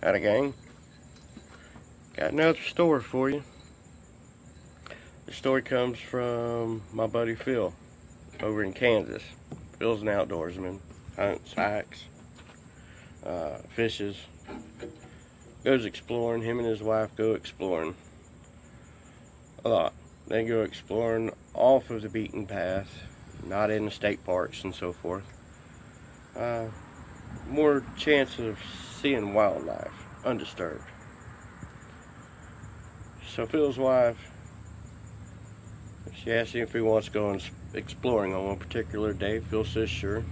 Howdy gang, got another story for you. The story comes from my buddy Phil over in Kansas. Phil's an outdoorsman, hunts, hikes, fishes, goes exploring. Him and his wife go exploring a lot. They go exploring off of the beaten path, not in the state parks and so forth. More chance of seeing wildlife undisturbed. So Phil's wife, she asked him if he wants to go exploring on one particular day. Phil says sure.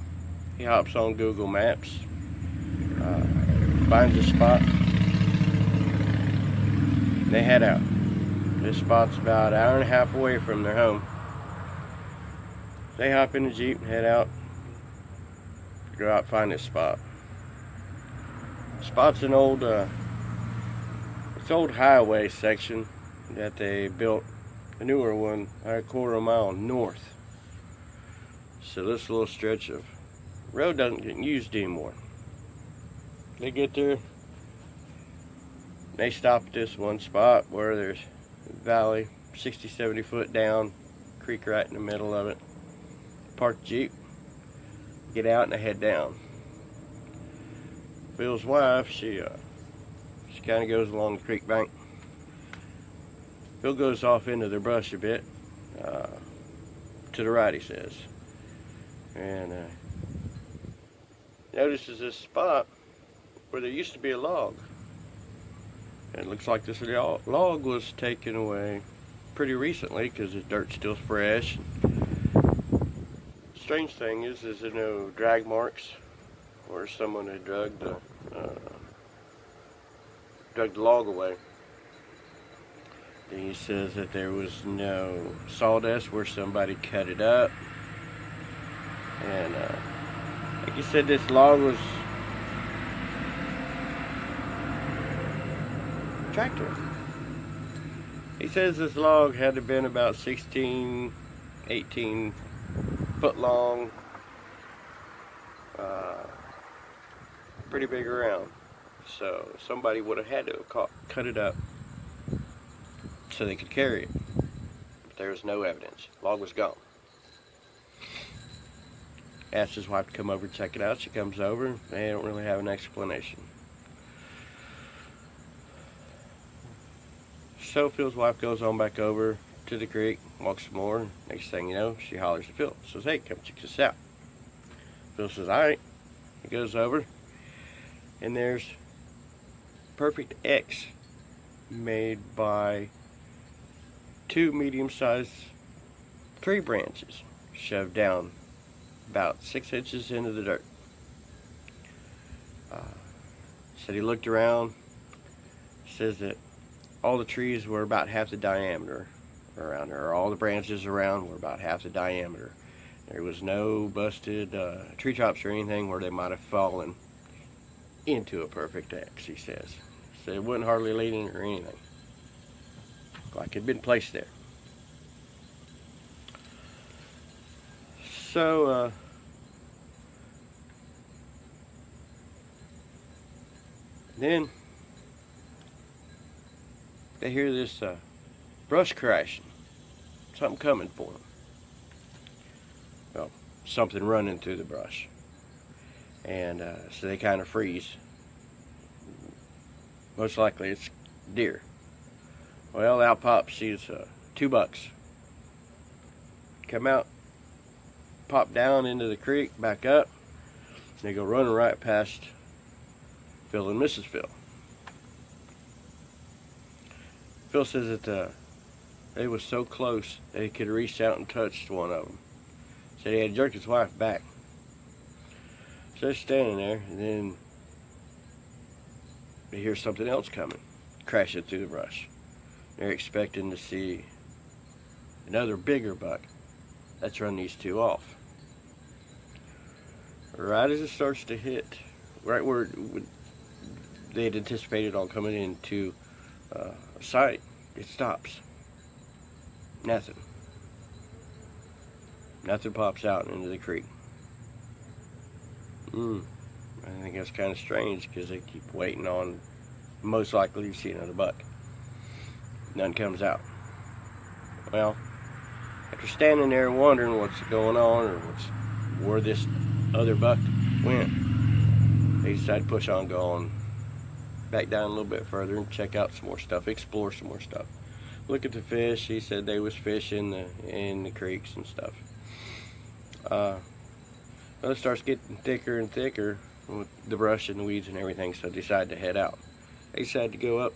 He hops on Google Maps, finds a spot. They head out. This spot's about an hour and a half away from their home. They hop in the Jeep and head out. Go out and find this spot. The spot's an old, it's old highway section that they built, a newer one, a quarter of a mile north. So this little stretch of road doesn't get used anymore. They get there, they stop at this one spot where there's a valley, 60-70 foot down, creek right in the middle of it. Park the Jeep, get out, and they head down. Phil's wife, she kind of goes along the creek bank. Phil goes off into the brush a bit, to the right, he says, and notices this spot where there used to be a log. And it looks like this log was taken away pretty recently because the dirt's still fresh. Strange thing is there no drag marks or someone had dragged the log away. Then he says that there was no sawdust where somebody cut it up, and like he said, this log was tractor. He says this log had to have been about 16, 18 foot long, pretty big around. So somebody would have had to have cut it up so they could carry it. But there was no evidence. Log was gone. Asked his wife to come over and check it out. She comes over. They don't really have an explanation. So Phil's wife goes on back over to the creek, walks some more. Next thing you know, she hollers at Phil. Says, "Hey, come check this out." Phil says, "Alright." He goes over, and there's perfect X made by two medium-sized tree branches shoved down about 6 inches into the dirt. Said he looked around, says that all the trees were about half the diameter around there. All the branches around were about half the diameter. There was no busted tree tops or anything where they might have fallen into a perfect X, he says. So it wasn't hardly leaning or anything. Like it'd been placed there. So, then they hear this brush crashing. Something coming for them. Well, something running through the brush. And so they kind of freeze. Most likely it's deer. Well, out pops these 2 bucks. Come out, pop down into the creek, back up. They go running right past Phil and Mrs. Phil. Phil says that they was so close that he could have reached out and touched one of them. Said he had jerked his wife back. So they're standing there, and then they hear something else coming, crashing through the brush. They're expecting to see another bigger buck. That's run these two off. Right as it starts to hit, right where they had anticipated on coming into sight, it stops. Nothing. Nothing pops out into the creek. I think that's kind of strange because they keep waiting on most likely you see another buck. None comes out. Well, after standing there wondering what's going on or where this other buck went, they decided to push on, go on back down a little bit further and check out some more stuff, explore some more stuff. Look at the fish. He said they was fish in the creeks and stuff. Well, it starts getting thicker and thicker with the brush and the weeds and everything, so they decided to head out. They decided to go up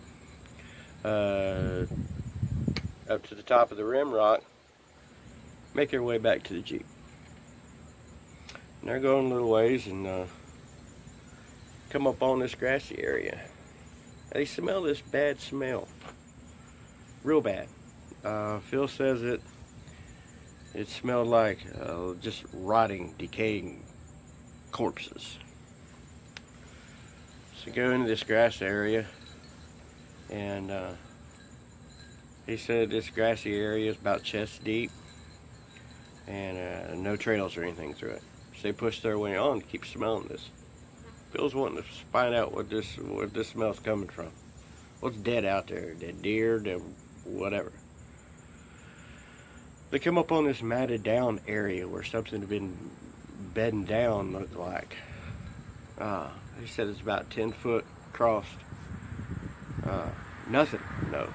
to the top of the rim rock, make their way back to the Jeep. And they're going a little ways and come up on this grassy area. They smell this bad smell, real bad. Phil says it smelled like just rotting, decaying corpses. So go into this grass area, and he said this grassy area is about chest deep, and no trails or anything through it. So they push their way on to keep smelling this. Phil's wanting to find out where this smell's coming from. What's dead out there? Dead deer, dead whatever. They come up on this matted down area where something had been bedding down, looked like. He said it's about 10 foot across. Nothing. No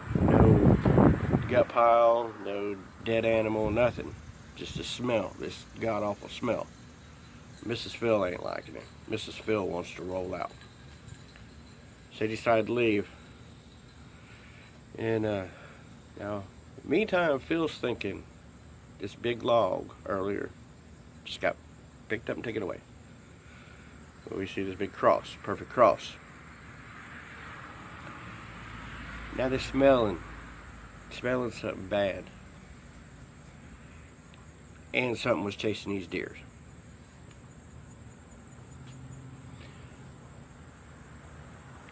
gut pile, no dead animal, nothing. Just a smell, this god-awful smell. Mrs. Phil ain't liking it. Mrs. Phil wants to roll out. So they decided to leave. And now, meantime, Phil's thinking this big log earlier just got picked up and taken away. We see this big cross, perfect cross. Now they're smelling something bad. And something was chasing these deers.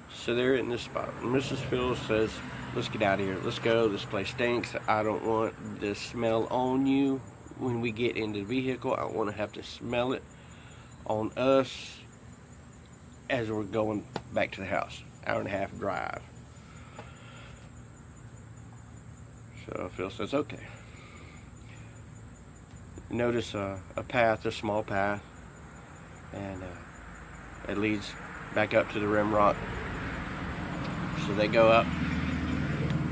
So they're in this spot. And Mrs. Phil says, let's get out of here. Let's go. This place stinks. I don't want the smell on you when we get into the vehicle. I don't want to have to smell it on us as we're going back to the house. Hour and a half drive. So Phil says, okay. Notice a path, a small path, and it leads back up to the rim rock. So they go up,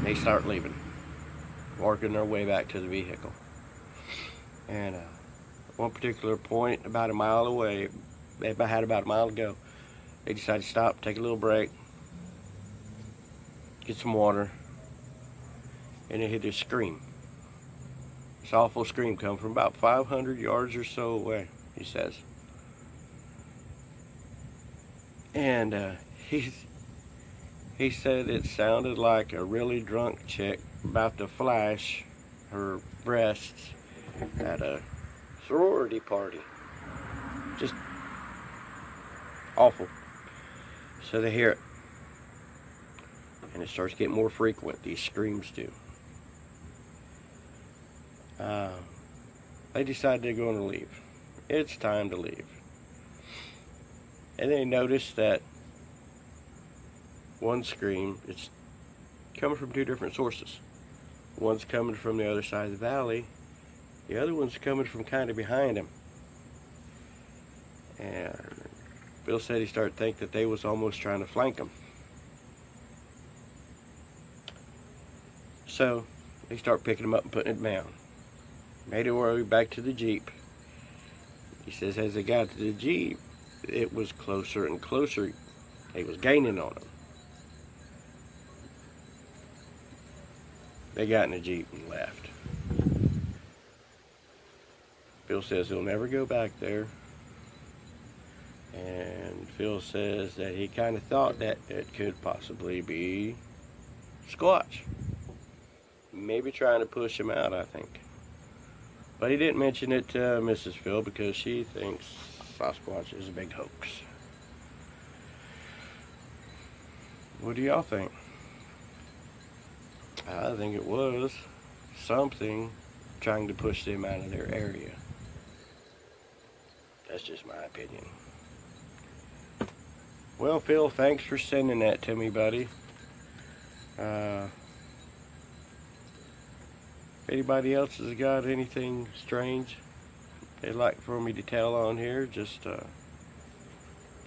they start leaving, working their way back to the vehicle. And at one particular point, about a mile away, they had about a mile to go, they decided to stop, take a little break, get some water, and they hear this scream. This awful scream come from about 500 yards or so away, he says. And he said it sounded like a really drunk chick about to flash her breasts at a sorority party. Just awful. So they hear it. And it starts getting more frequent, these screams do. They decide they're going to leave. It's time to leave. And they notice that one scream, it's coming from two different sources. One's coming from the other side of the valley. The other one's coming from kind of behind him. And Bill said he started to think that they was almost trying to flank him. So they start picking him up and putting it down. Made their way back to the Jeep. He says as they got to the Jeep, it was closer and closer. They was gaining on him. They got in the Jeep and left. Phil says he'll never go back there. And Phil says that he kind of thought that it could possibly be Sasquatch. Maybe trying to push him out, I think. But he didn't mention it to Mrs. Phil because she thinks Sasquatch is a big hoax. What do y'all think? I think it was something trying to push them out of their area. That's just my opinion. Well, Phil, thanks for sending that to me, buddy. If anybody else has got anything strange they'd like for me to tell on here, just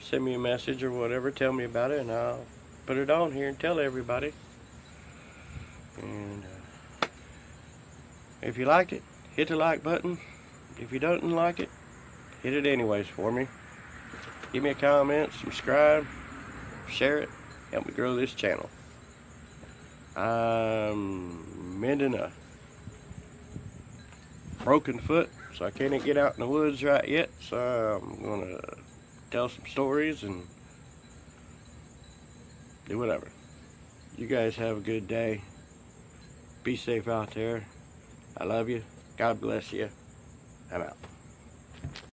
send me a message or whatever, tell me about it, and I'll put it on here and tell everybody. And if you liked it, hit the like button. If you don't like it, hit it anyways for me. Give me a comment, subscribe, share it, help me grow this channel. I'm mending a broken foot, so I can't get out in the woods right yet, so I'm gonna tell some stories and do whatever. You guys have a good day. Be safe out there. I love you. God bless you. I'm out.